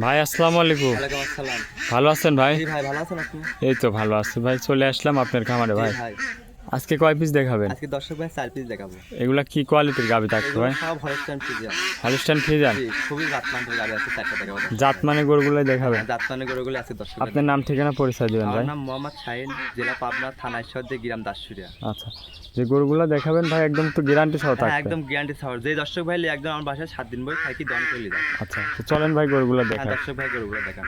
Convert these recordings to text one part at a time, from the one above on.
ভাই আসসালামু আলাইকুম। ওয়ালাইকুম আসসালাম। ভালো আছেন ভাই? জি ভাই, ভালো আছেন আপনি? এই তো ভালো আছি ভাই, চলে আসলাম আপনার খামারে ভাই। জি ভাই, আজকে কয় পিস দেখাবেন? আজকে দর্শক ভাই 4 পিস দেখাবো। এগুলা কি কোয়ালিটির গাবি থাকবে এগুলো ভাই? সব হলস্টাইন ফ্রিজিয়ান। Holstein Friesian? জি, খুবই জাতমানের গাড়ি আছে, 4টা দেখাবো। জাত মানে গরুগুলাই দেখাবেন? জাতমানের গরুগুলো আছে দর্শক ভাই। আপনার নাম ঠিকানা পরিচয় দিবেন আমার ভাই। নাম মোহাম্মদ শাহিন, জেলা পাবনা, থানা ঈশ্বরদী, গ্রাম দাসুরিয়া। আচ্ছা, যে গরুগুলা দেখাবেন ভাই একদম তো গ্যারান্টি সহ হ্যাঁ, থাকবে? একদম গ্যারান্টি সহ। যে দর্শক ভাই একদম আমার বাসায় 7 দিন বই থাকি দন করে যায়। আচ্ছা, তো চলেন ভাই গরুগুলা হ্যাঁ, দেখান। দর্শক ভাই গরুগুলো দেখান।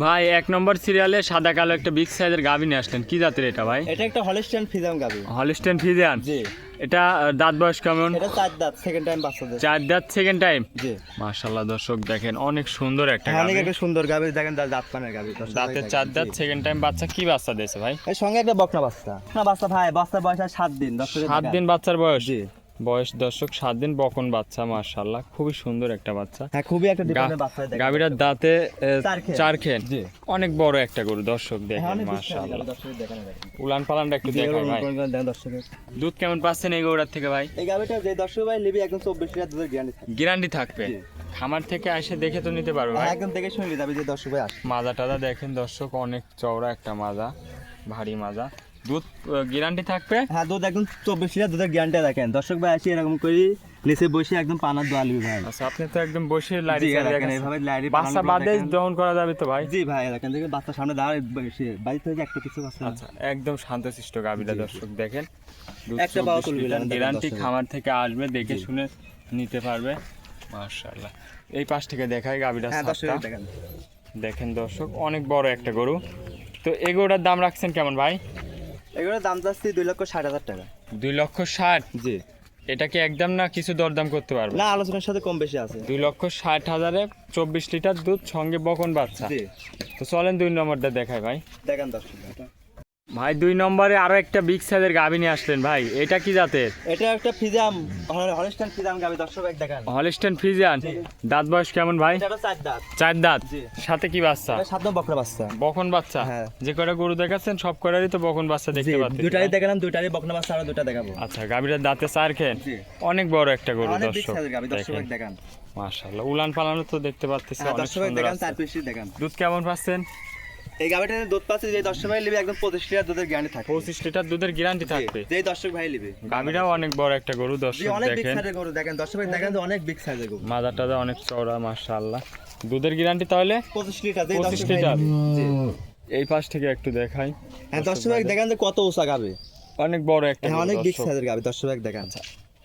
ভাই 1 নম্বর সিরিয়ালে সাদা কালো একটা বিগ সাইজের গাবি নিয়ে আসলেন, কি জাতের এটা ভাই? এটা একটা হলস্টাইন ফ্রিজিয়ান গাবি। Holstein Friesian? জি, এটা দাঁত বয়স কেমন? এটা 4 দাঁত, সেকেন্ড টাইম বাচ্চা দেয়। 4 দাঁত, সেকেন্ড টাইম? জি, মাশাআল্লাহ দর্শক দেখেন অনেক সুন্দর একটা হ্যাঁ, অনেক গাবি। একটা সুন্দর গাবি, দেখেন জাতমানের গাবি। দাঁতে 4 দাঁত, সেকেন্ড টাইম বাচ্চা, কি বাচ্চা দিয়েছে ভাই? এর সঙ্গে একটা বকনা বাচ্চা। না বাচ্চা ভাই, বাচ্চা বয়স 7 দিন। দর্শকের 7 দিন বাচ্চার বয়স? জি, বয়স দর্শক 7 দিন, বকন বাচ্চা, মাশাআল্লাহ খুবই সুন্দর একটা বাচ্চা। হ্যাঁ, খুবই একটা ডিফারেন্ট বাচ্চা দেখেন। গাভীটার দাঁতে চার খেন। 4 খেন, জি, অনেক বড় একটা গরু দর্শক হ্যাঁ, দেখেন অনেক মাশাআল্লাহ। দর্শকের দেখানো দেখেন। উলান পালানটা একটু দেখাই ভাই। দেখেন দর্শকের। দুধ কেমন পাচ্ছেন এই গরুটার থেকে ভাই? এই গাবিটা যে দর্শক ভাই নিবি একদম 24 লিটার দুধের গ্যারান্টি থাকে। গ্যারান্টি থাকবে? জি। খামার থেকে এসে দেখে তো নিতে পারবে ভাই? একদম দেখে শুনে যাবে যে দর্শক ভাই আসে। মাজা টাজা দেখেন দর্শক, অনেক চওড়া একটা মাজা, ভারী মাজা। দুধ গ্যারান্টি থাকবে? হ্যাঁ, দুধ একদম 24 লিটার দুধের গ্যারান্টি দেখেন। দর্শক ভাই আসি এরকম করে নিচে বসে একদম পানার দোয়া লিবি ভাই। আচ্ছা, আপনি তো একদম বসে লাইরি জি, চালিয়ে দেখেন গেছেন। এইভাবে লাইরি বাচ্চা বাদে দহন করা যাবে তো ভাই? জি ভাই, দেখেন দেখেন বাচ্চা সামনে দাঁড়ায় বসে বাড়ি থেকে একটা কিছু বাচ্চা। আচ্ছা, একদম শান্তশিষ্ট গাভীরা দর্শক দেখেন। একটা পাও তুলবি না, দেখেন গ্যারান্টি, দর্শক। খামার থেকে আসবে দেখে জি। শুনে নিতে পারবে মাশাআল্লাহ। এই পাশ থেকে দেখাই গাভীরা হ্যাঁ, দর্শক সাতটা। দেখেন। দেখেন দর্শক অনেক বড় একটা গরু। তো এই গরুটার দাম রাখছেন কেমন ভাই? এগুলোর দাম চাচ্ছি 2,60,000 টাকা। 2,60,000? জি, এটা কি একদম না কিছু দরদাম করতে পারবে? না আলোচনার সাথে কম বেশি আছে। 2,60,000-এ 24 লিটার দুধ, সঙ্গে বকন বাচ্চা। জি, তো চলেন 2 নম্বরটা দেখাই ভাই। দেখেন দর্শক। ভাই 2 নম্বরে আরো একটা বিগ সাইজের গাভী নিয়ে আসলেন ভাই, এটা কি জাতের? এটা একটা ফিজাম, হলস্টাইন ফিজাম গাবি। দর্শক এক দেখেন। Holstein Friesian? জি। দাঁত বয়স কেমন ভাই? এটা 4 দাঁত। 4 দাঁত? জি। সাথে কি বাচ্চা? এটা 7 নম্বর বকনা বাচ্চা। বকন বাচ্চা? হ্যাঁ। যে কয়টা গরু দেখাচ্ছেন সব কয়টারই তো বকন বাচ্চা জি, দেখতে পাচ্ছেন? দুটারই দেখালাম, দুটারই বকনা বাচ্চা, আরো দুটা দেখাবো। আচ্ছা, গাভীটার দাঁতে 4 খেন, জি, অনেক বড় একটা গরু অনেক বিগ দর্শক সাইজের গাবি। দর্শক দেখেন এক দেখান। মাশাআল্লাহ। উলান পালানো তো দেখতে পাচ্ছেন হ্যাঁ, অনেক দর্শক এক সুন্দর দেখান, আছে। 4 পিসই দেখান। দুধ কেমন পাচ্ছেন? এই গাবিটার দুধ পাচ্ছে যে দর্শক ভাই নিবে একদম 25 লিটার দুধের গ্যারান্টি থাকে। 25 লিটার দুধের গ্যারান্টি থাকবে? যে দর্শক ভাই নিবে। গাভীরাও অনেক বড় একটা গরু জি, দর্শক অনেক বিগ দেখেন। সাইজের গরু দেখেন। দর্শক ভাই দেখেন যে অনেক বিগ সাইজের গরু। মাজা টাজা অনেক চওড়া মাশাআল্লাহ। দুধের গ্যারান্টি তাহলে 25 লিটার। যে 25 দর্শক ভাই লিটার? নিবে। জি, এই পাশ থেকে একটু দেখাই। হ্যাঁ, দর্শক ভাই দেখেন যে কত উঁচা গাবে। অনেক বড় একটা হ্যাঁ, গরু অনেক বিগ দর্শক। সাইজের গাবে। দর্শক ভাই দেখেন।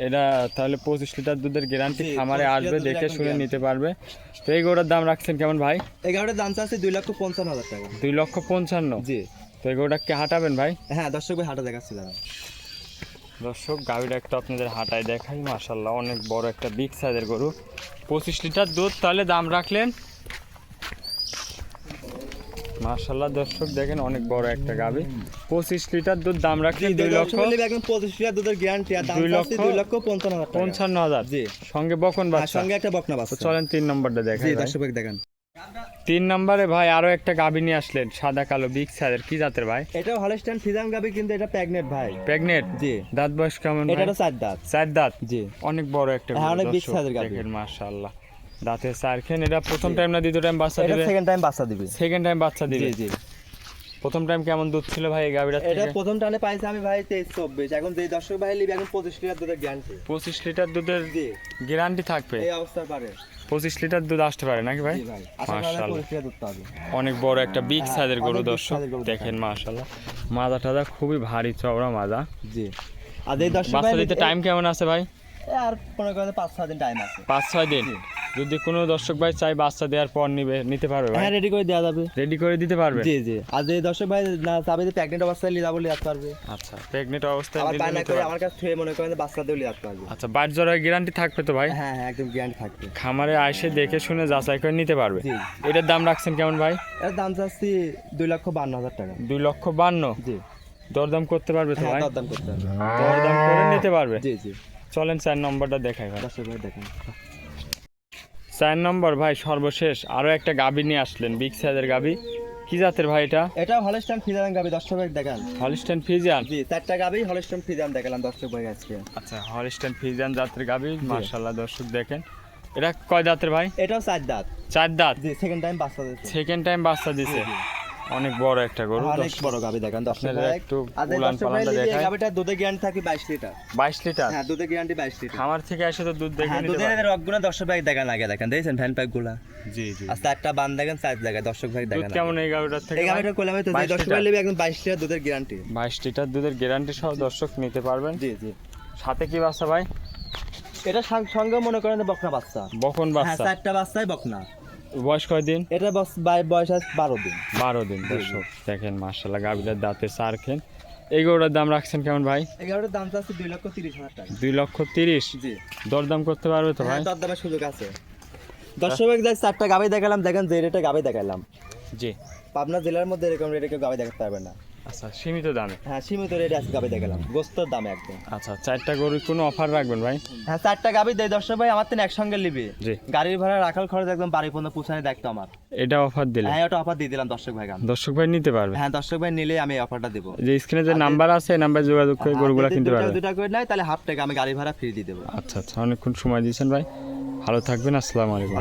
এটা তাহলে 25 লিটার দুধের গ্যারান্টি, জি, খামারে 25 আসবে লিটার দেখে দুধের শুনে একদম নিতে পারবে। তো এই গরুর দাম রাখছেন কেমন ভাই? এই গাবিটার দাম চাচ্ছে 2,55,000 টাকা। 2,55,000? জি, তো এই গরুটা কি হাঁটাবেন ভাই? হ্যাঁ, দর্শক ভাই হাঁটা দেখাচ্ছি দাঁড়ান। দর্শক গাভীটা একটু আপনাদের হাঁটায় দেখাই, মাশাআল্লাহ অনেক বড় একটা বিগ সাইজের গরু। 25 লিটার দুধ, তাহলে দাম রাখলেন মাশাআল্লাহ। দর্শক দেখেন অনেক বড় একটা গাভী, 25 লিটার দুধ, দাম রাখলেন 2,55,000? একদম 25 লিটার দুধের গ্যারান্টি, আর দাম চাচ্ছে 2,55,000 টাকা। জি, সঙ্গে বকন আর বাচ্চা। সঙ্গে একটা বকনা তো বাচ্চা। চলেন 3 নম্বরটা জি, দেখাই ভাই। দর্শক ভাই দেখেন। 3 নম্বরে ভাই আরো একটা গাভী নিয়ে আসলেন, সাদা কালো বিগ সাইজের, কি জাতের ভাই? এটাও হলস্টাইন ফিজাম গাবি, কিন্তু এটা প্রেগনেন্ট ভাই। প্রেগনেন্ট? জি, দাঁত বয়স কেমন ভাই? এটারও 4 দাঁত। 4 দাঁত? জি, অনেক বড় একটা হ্যাঁ, গরু অনেক big দর্শক size এর গাভী। দেখেন মাশাআল্লাহ। দাঁতে 4 খেন। এটা প্রথম জি। টাইম না দ্বিতীয় টাইম বাচ্চা এটা দিবে? সেকেন্ড টাইম বাচ্চা দিবে। সেকেন্ড টাইম বাচ্চা জি, দিবে? জি। প্রথম টাইম কেমন দুধ ছিল ভাই এই গাভীটার এটা থেকে? প্রথম টানে পাইছি আমি ভাই 23-24। এখন যে দর্শক ভাই নিবে এখন 25 লিটার দুধের গ্যারান্টি। 25 লিটার দুধের জি, গ্যারান্টি থাকবে? এই অবস্থার পারে। 25 লিটার দুধ আসতে পারে নাকি ভাই? জি ভাই, আশা করা যায় মাশাআল্লাহ। 25 লিটার দুধ পাবে। অনেক বড় একটা বিগ হ্যাঁ, সাইজের গরু অনেক big দর্শক size এর গরু দেখেন মাশাআল্লাহ। মাজা টাজা খুবই ভারী চওড়া মাজা। জি, আর এই দর্শক ভাই বাচ্চা দিতে টাইম কেমন আছে ভাই? আর মনে করেন 5-6 দিন টাইম আছে। 5-6 দিন? জি। যদি কোনো দর্শক ভাই চাই বাচ্চা দেওয়ার পর নিতে পারবে ভাই? হ্যাঁ, রেডি করে দেওয়া যাবে। রেডি করে দিতে পারবে? জি, জি। আর যে দর্শক ভাই না চাবে যে প্রেগনেন্ট অবস্থায় লিয়ে যাবো, লিয়ে আসতে পারবে। আচ্ছা, প্রেগনেন্ট অবস্থায় আবার নিলে বায়না নিতে করে পারবে? আমার কাছে থুয়ে মনে করেন যে বাচ্চা দিয়েও লিয়ে আসতে পারবে। আচ্ছা, বাড়ি জরার গ্যারান্টি থাকবে তো ভাই? হ্যাঁ, হ্যাঁ, একদম গ্যারান্টি থাকবে। খামারে আইসে দেখে শুনে যাচাই করে নিতে পারবে? জি, এটার দাম রাখছেন কেমন ভাই? এর দাম চাচ্ছি 2,52,000 টাকা। 2,52,000? জি, দরদাম করতে পারবে তো হ্যাঁ, ভাই? দরদাম করতে হবে। দরদাম করে নিতে পারবে? জি, জি। চলেন 4 নম্বরটা দেখাই ভাই। দর্শক ভাই দেখেন। 4 নম্বর ভাই সর্বশেষ আরো একটা গাভী নিয়ে আসলেন, বিগ সাইজের গাভী, কি জাতের ভাই এটা? এটা হলস্টাইন ফ্রিজিয়ান গাবি। দর্শক ভাই দেখেন। Holstein Friesian? জি, 4টা গাবি হলস্টাইন ফ্রিজিয়ান দেখালাম দর্শক ভাই আজকে। আচ্ছা, হলিস্টাইন ফ্রিজিয়ান জাতের গাভী, মাশাআল্লাহ দর্শক দেখেন এটা কয় দাঁতের ভাই? এটাও 4 দাঁত। 4 দাঁত। জি, সেকেন্ড টাইম বাচ্চা দিচ্ছে। সেকেন্ড টাইম বাচ্চা দিছে। অনেক বড় একটা গরু। অনেক বড় গাবি দেখেন দর্শক আপনারা ভাই। একটু আর উলান দর্শক ভাই পালানটা এই দেখায়। গাবিটা দুধে গ্যারান্টি থাকে 22 লিটার। 22 লিটার। হ্যাঁ, দুধে গ্যারান্টি 22 লিটার। খামার থেকে এসে তো দুধ দেখে হ্যাঁ, নিতে দুধের পারবে। রগগুলো দর্শক ভাই দেখেন আগে দেখেন, দেখেন ফ্যান প্যাক গুলা। জি জি। আচ্ছা, একটা বান দেখেন, সাইজ দেখেন দর্শক ভাই দুধ দেখেন। কেমন এই গাবিটার থেকে? এই গাবিটা কোলে আমি তো 22 দর্শক ভাই নেবে একদম 22 লিটার দুধের গ্যারান্টি। 22 লিটার দুধের গ্যারান্টি সহ দর্শক নিতে পারবেন। জি জি। সাথে কি বাচ্চা ভাই? এটা সঙ্গে মনে করেন যে বকনা বাচ্চা। বকন হ্যাঁ, বাচ্চা। 4টা বাচ্চাই বকনা। বয়স কয় দিন? এটা বয়স আছে 12 দিন। 12 দিন দর্শক। দেখেন মাশাআল্লাহ গাবিটার দাঁতে চার খেন। এই গরুটার দাম রাখছেন কেমন ভাই? এই গাবিটার দাম আছে 2,30,000 টাকা। 2,30,000। জি। দরদাম করতে পারবে তো ভাই? হ্যাঁ, দরদামের সুযোগ আছে। দর্শক ভাই দেখ 4টা গাবি দেখালাম, দেখেন যে রেটে গাবি দেখালাম। জি। পাবনা জেলার মধ্যে এরকম রেটে কেউ গাবি দেখাতে পারবে না। আচ্ছা, সীমিত দামে। হ্যাঁ, সীমিত রেটে আজকে গাবি দেখালাম, গোস্তর দামে একদম। আচ্ছা, 4টা গরুর কোনো অফার রাখবেন ভাই? হ্যাঁ, 4টা গাবি দেয় দর্শক ভাই, আমার তো একসঙ্গে নিবে। জি। গাড়ির ভাড়া রাখাল খরচ একদম বাড়ি পর্যন্ত পৌঁছানোর দায়িত্ব আমার। এটা অফার দিলে? হ্যাঁ, ওটা অফার দিয়ে দিলাম দর্শক ভাই। দর্শক ভাই নিতে পারবে? হ্যাঁ, দর্শক ভাই নিলে আমি এই অফারটা দেবো। যে স্ক্রিনে যে নাম্বার আছে এই নাম্বারে যোগাযোগ করে গরুগুলো কিনতে পারবে। দুটা করে নাই তাহলে হাফ টাকা আমি গাড়ি ভাড়া ফ্রি দিয়ে দেবো। আচ্ছা আচ্ছা, অনেকক্ষণ সময় দিয়েছেন ভাই। ভালো থাকবেন। আসসালামু আলাইকুম।